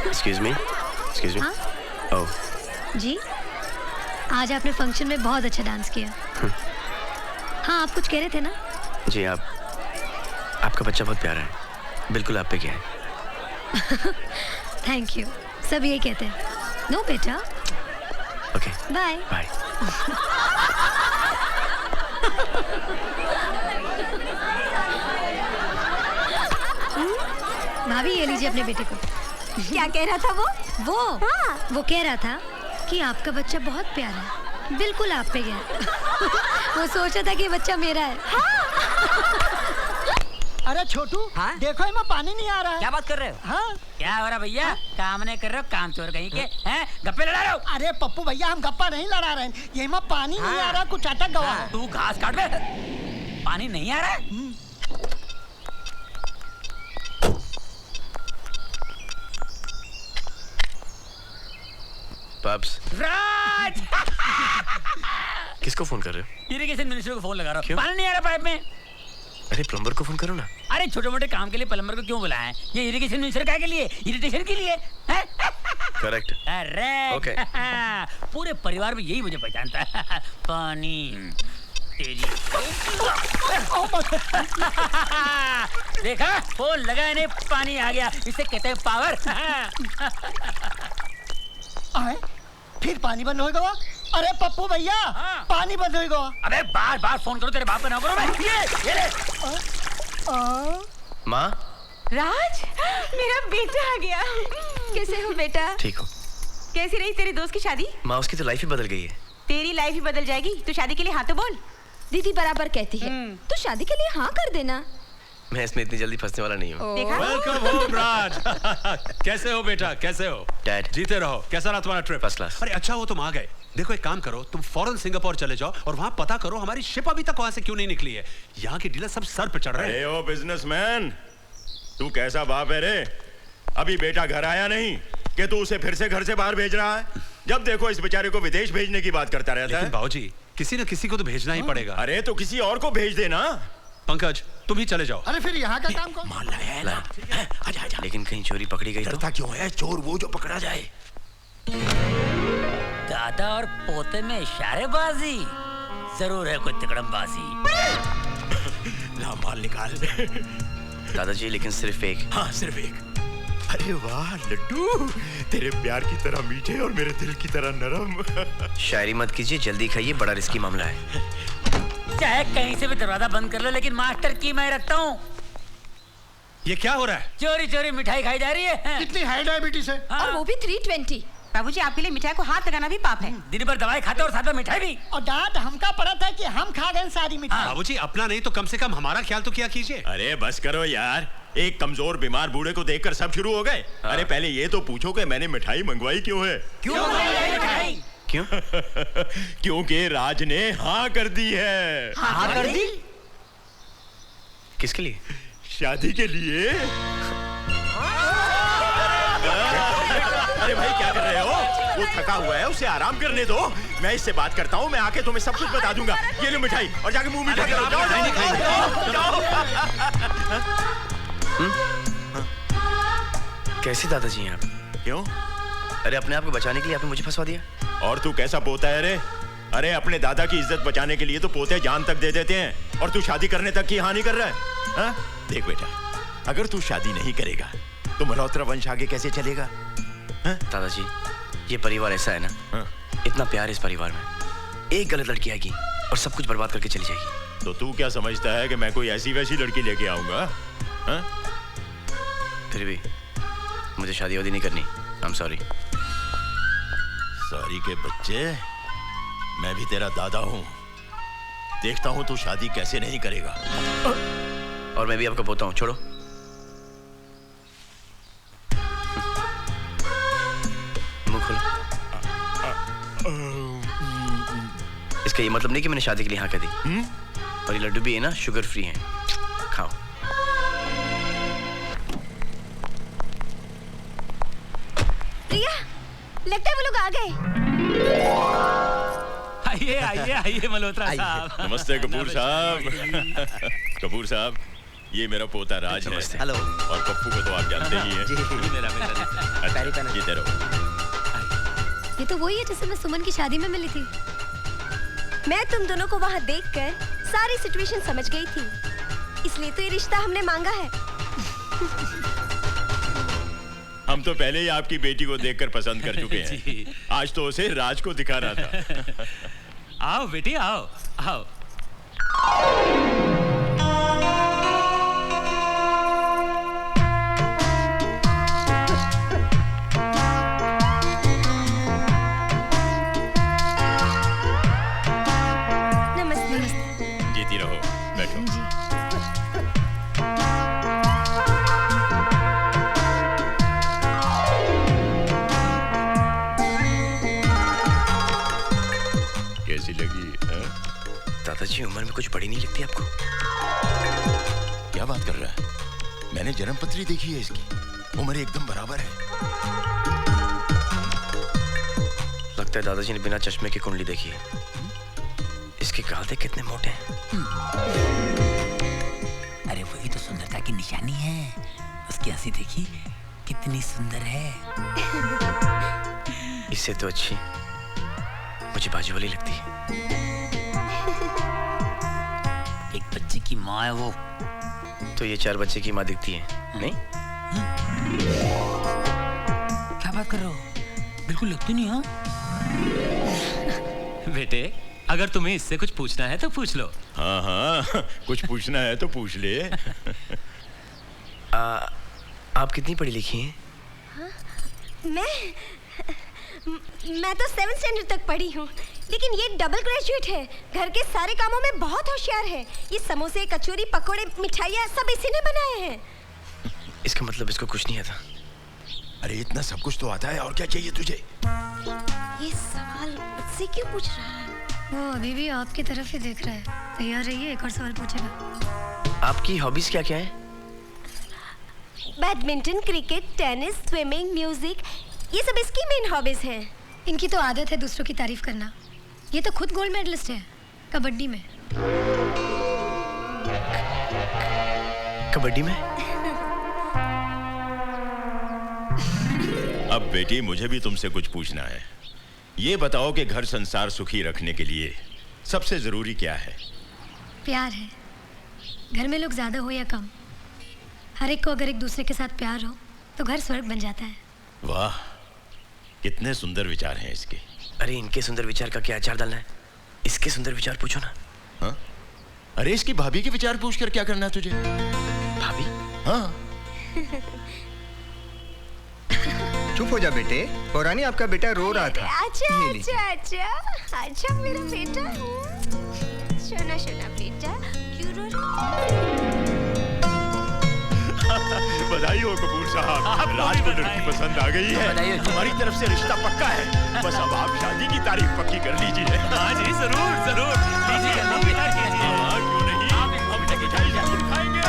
Excuse me? हाँ? Oh. जी, आज आपने फंक्शन में बहुत अच्छा डांस किया। हाँ, आप कुछ कह रहे थे ना? जी, आपका बच्चा बहुत प्यारा है। बिल्कुल आप पे क्या है। Thank you. सब यही कहते हैं। नो बेटा। ओके। बाय। बाय। भाभी ये लीजिए अपने बेटे को। क्या कह रहा था वो? हाँ। वो कह रहा था कि आपका बच्चा बहुत प्यारा है, बिल्कुल आप पे गया। वो सोच रहा था कि ये बच्चा मेरा है। अरे छोटू, हाँ? देखो इसमें पानी नहीं आ रहा है। क्या बात कर रहे हो? हाँ? क्या हो रहा भैया? काम नहीं कर रहे हो, काम चोर कहीं के हैं? गप्पे लड़ा रहे हो? अरे पप्पू भैया, हम गप्पा नहीं लड़ा रहे हैं, ये में पानी नहीं आ रहा, कुछ अटक गवा है। तू घास काट बे। पानी नहीं आ रहा है? पब्स। राज! किसको फोन कर रहे हो? इरिगेशन मिनिस्टर को फोन लगा रहा हूँ। क्यों? पानी नहीं आ रहा पाइप में। अरे प्लम्बर को फोन करो ना। अरे छोटे मोटे काम के लिए प्लम्बर को क्यों बुलाया है? ये इरिगेशन मिनिस्टर का के लिए, इरिटेशन के लिए। करेक्ट। अरे ओके। पूरे परिवार में यही मुझे पहचानता है। पानी तेरी। देखा, फोन लगा नहीं, पानी आ गया। इसे कहते हैं पावर। आए? फिर पानी बंद हो गया? अरे पप्पू भैया, पानी बंद हो गया। अबे बार बार फोन करो, तेरे बाप का ना करो। मैं ये ले। माँ? राज, मेरा बेटा आ गया। कैसे हो बेटा? ठीक हो। कैसी रही तेरी दोस्त की शादी? माँ, उसकी तो लाइफ ही बदल गई है। तेरी लाइफ ही बदल जाएगी। तू शादी के लिए हाँ तो बोल। दीदी बराबर कहती है, तू शादी के लिए हाँ कर देना। मैं इसमें इतनी जल्दी फंसने वाला नहीं हूँ। देखा? वेलकम होम राज। कैसे हो बेटा, कैसे हो? डैड। जीते रहो। कैसा रहा तुम्हारा ट्रिप? First class. अरे अच्छा हो तुम आ गए। देखो एक काम करो, तुम फौरन सिंगापुर चले जाओ और वहाँ पता करो हमारी शिप अभी तक वहाँ से क्यों नहीं निकली है। यहाँ के डीलर सब सर पे चढ़ रहे हैं। अरे ओ बिजनेसमैन, तू कैसा बाप है रे? अभी बेटा घर आया नहीं कि तू उसे फिर से घर से बाहर भेज रहा है? जब देखो इस बेचारे को विदेश भेजने की बात करता रहता है। लेकिन बाबूजी, किसी न किसी को तो भेजना ही पड़ेगा। अरे तो किसी और को भेज देना। पंकज, तुम ही चले जाओ। अरे फिर यहाँ का काम कौन? मान लाया है ना? आजा आजा। लेकिन कहीं चोरी पकड़ी गई तो? डरता क्यों है? चोर वो जो पकड़ा जाए। दादा और पोते में इशारेबाजी जरूर है, कोई तिकड़मबाजी। ला माल निकाल। दादाजी, लेकिन सिर्फ एक। हाँ सिर्फ एक। अरे वाह लड्डू, तेरे प्यार की तरह मीठे और मेरे दिल की तरह नरम। शायरी मत कीजिए, जल्दी खाइए, बड़ा रिस्की मामला है। चाहे कहीं से भी दरवाजा बंद कर लो, लेकिन मास्टर की मैं रखता हूँ। ये क्या हो रहा है? चोरी चोरी मिठाई खाई जा रही है। कितनी हाई डायबिटीज है? हाँ। और वो भी 320। बाबूजी, आपके लिए मिठाई को हाथ लगाना भी पाप है। दिन भर दवाई खाते और साथ में मिठाई भी। और डांट हमका पड़ा था कि हम खा गए सारी मिठाई। बाबूजी, अपना नहीं तो कम से कम हमारा ख्याल तो किया कीजिए। अरे बस करो यार, एक कमजोर बीमार बूढ़े को देखकर सब शुरू हो गए। अरे पहले ये तो पूछो कि मैंने मिठाई मंगवाई क्यों है? क्यों मिठाई? क्यों? क्योंकि राज ने हाँ कर दी है। हाँ कर दी? किसके लिए? शादी के लिए। अरे भाई क्या कर रहे हो? वो थका हुआ है, उसे आराम करने दो। मैं इससे बात करता हूँ, मैं आके तुम्हें सब कुछ बता दूंगा। ये लो मिठाई और जाके मुंह मीठा करो। जाओ। कैसे दादाजी हैं आप? क्यों? अरे अपने आप को बचाने के लिए आपने मुझे फंसवा दिया। और तू कैसा पोता है रे? अरे अपने दादा की इज्जत बचाने के लिए तो पोते जान तक दे देते हैं, और तू शादी करने तक की हानि कर रहा है। हाँ? देख बेटा, अगर तू शादी नहीं करेगा तो मल्होत्रा वंश आगे कैसे चलेगा? हाँ? दादाजी, ये परिवार ऐसा है ना, हाँ? इतना प्यार इस परिवार में। एक गलत लड़की आएगी और सब कुछ बर्बाद करके चली जाएगी। तो तू क्या समझता है कि मैं कोई ऐसी वैसी लड़की लेके आऊंगा? हाँ? फिर भी मुझे शादी वादी नहीं करनी। I am sorry. सॉरी के बच्चे, मैं भी तेरा दादा हूँ। देखता हूँ तू शादी कैसे नहीं करेगा। और मैं भी आपका पोता हूँ, छोड़ो। मुंह खोलो। इसका ये मतलब नहीं कि मैंने शादी के लिए हाँ कह दी। और ये लड्डू भी है ना, शुगर फ्री हैं, खाओ। प्रिया, लगता है वो लोग आ गए। आइए आइए आइए मल्होत्रा साहब। नमस्ते कपूर साहब। कपूर साहब, ये मेरा पोता राज है। नमस्ते। हेलो। और पप्पू को तो आप जानते ही हैं। जी। मेरा बेटा अच्छा, ये रहो। ये तो वही है जिससे मैं सुमन की शादी में मिली थी। मैं तुम दोनों को वहाँ देखकर सारी सिचुएशन समझ गई थी, इसलिए तो ये रिश्ता हमने मांगा है। हम तो पहले ही आपकी बेटी को देखकर पसंद कर चुके हैं। आज तो उसे राज को दिखाना था। आओ बेटी आओ आओ। नमस्ते। जीती रहो, बैठो। कैसी लगी? दादाजी उम्र में कुछ बड़ी नहीं लगती आपको? क्या बात कर रहा है? मैंने जन्म पत्री देखी है इसकी, उम्र एकदम बराबर है। लगता है दादाजी ने बिना चश्मे की कुंडली देखी है। इसके गाल देख कितने मोटे हैं। अरे वही तो सुंदरता की निशानी है। उसकी हंसी देखी कितनी सुंदर है। इससे तो अच्छी मुझे बाजू वाली लगती है। एक बच्चे की माँ है वो। तो ये 4 बच्चे की माँ दिखती है, नहीं? क्या बात कर रहे हो? बिल्कुल लगती नहीं। हाँ बेटे, अगर तुम्हें इससे कुछ पूछना है तो पूछ लो। हाँ हाँ, कुछ पूछना है तो पूछ ले। आप कितनी पढ़ी लिखी हैं? मैं तो 7th स्टैंडर्ड तक पढ़ी हूँ, लेकिन ये डबल ग्रेजुएट है। घर के सारे कामों में बहुत होशियार है। ये समोसे, कचौरी, पकोड़े, मिठाइयाँ सब इसी ने बनाए हैं। इसका मतलब इसको कुछ नहीं आता। अरे इतना सब कुछ तो आता है, और क्या चाहिए तुझे? ये सवाल मुझसे क्यों पूछ रहा है? वो अभी भी आपकी तरफ ही देख रहा है। तैयार रहिए, एक और सवाल पूछेगा। आपकी हॉबीज क्या क्या है? Badminton, cricket, tennis, swimming, music, ये सब इसकी मेन हॉबीज हैं। इनकी तो आदत है दूसरों की तारीफ करना। ये तो खुद गोल्ड मेडलिस्ट है कबड्डी में। कबड्डी में? अब बेटी, मुझे भी तुमसे कुछ पूछना है। ये बताओ कि घर संसार सुखी रखने के लिए सबसे जरूरी क्या है? प्यार है। घर में लोग ज्यादा हो या कम, हर एक को अगर एक दूसरे के साथ प्यार हो तो घर स्वर्ग बन जाता है। वाह, कितने सुंदर विचार हैं इसके। अरे इनके सुंदर विचार का क्या अचार डालना है? इसके सुंदर विचार पूछो ना। हाँ? अरे इसकी भाभी के विचार पूछकर क्या करना है तुझे? भाभी? हाँ। चुप हो जा बेटे, पौरानी आपका बेटा रो रहा था। अच्छा ये लीजिए। अच्छा अच्छा अच्छा मेरा बेटा। सुना सुना बेटा, क्यों रो रहा? बधाई हो कपूर साहब, राज को लड़की पसंद आ गई है। हमारी तरफ से रिश्ता पक्का है। बस अब आप शादी की तारीख पक्की कर लीजिए। हाँ जी, जरूर जरूर। लीजिए, हाँ, क्यों नहीं? हम तो मिठाई जरूर खाएंगे।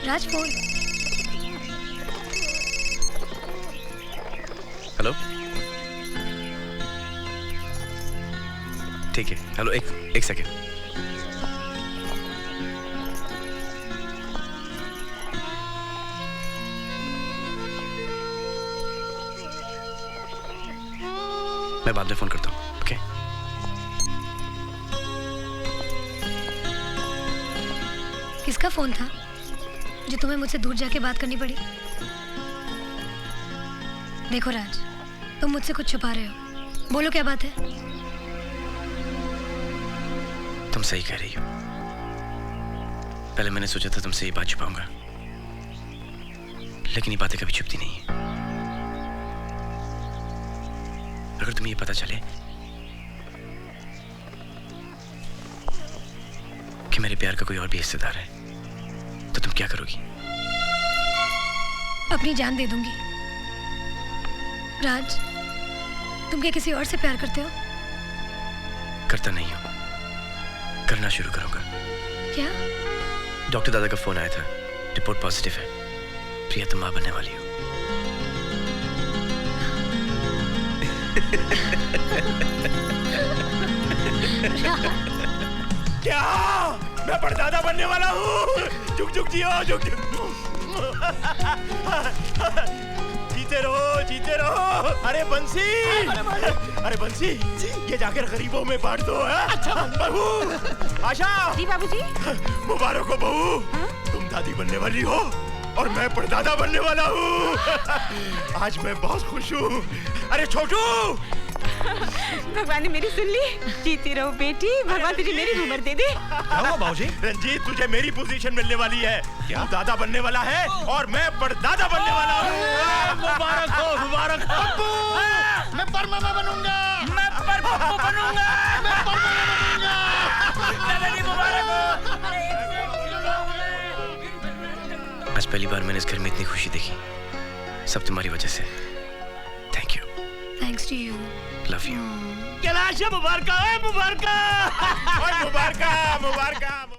राज फोन। हेलो? ठीक है, हेलो, एक सेकेंड। मैं बाद में फोन करता हूँ, ओके? किसका फोन था जो तुम्हें मुझसे दूर जाके बात करनी पड़ी? देखो राज, तुम मुझसे कुछ छुपा रहे हो। बोलो क्या बात है? तुम सही कह रही हो। पहले मैंने सोचा था तुमसे ये बात छुपाऊंगा, लेकिन ये बातें कभी छुपती नहीं है। अगर तुम्हें ये पता चले कि मेरे प्यार का कोई और भी हिस्सेदार है, तो तुम क्या करोगी? अपनी जान दे दूंगी। राज, तुम क्या किसी और से प्यार करते हो? करता नहीं हूं, करना शुरू करूंगा। क्या? डॉक्टर दादा का फोन आया था, रिपोर्ट पॉजिटिव है। प्रिया तुम मां बनने वाली हो। क्या मैं परदादा बनने वाला हूँ? झुक झुक जियो, झुक झुक। जीते रहो। अरे बंसी, अरे बंसी, ये जाकर गरीबों में बांट दो। अच्छा बहू, आशा। जी बाबूजी। मुबारक हो बहू, तुम दादी बनने वाली हो और मैं परदादा बनने वाला हूँ। आज मैं बहुत खुश हूँ। अरे छोटू, भगवान ने मेरी सुन ली। जीती रहो बेटी, भगवान तुझे मेरी उम्र दे दे। क्या हुआ बाबूजी? रंजीत, तुझे मेरी पोजीशन मिलने वाली है। क्या? तू दादा बनने वाला है और मैं परदादा बनने वाला हूँ। मुबारक हो, मुबारक हो। पप्पू, मैं परमामा बनूंगा। मैं पप्पू बनूंगा। मैं परमामा बनूंगा। दादाजी मुबारक हो। आज पहली बार मैंने इस घर में इतनी खुशी देखी, सब तुम्हारी वजह से। Thank you. Thanks to you. Love you. Kailash मुबारका, मुबारका। मुबारका, मुबारका।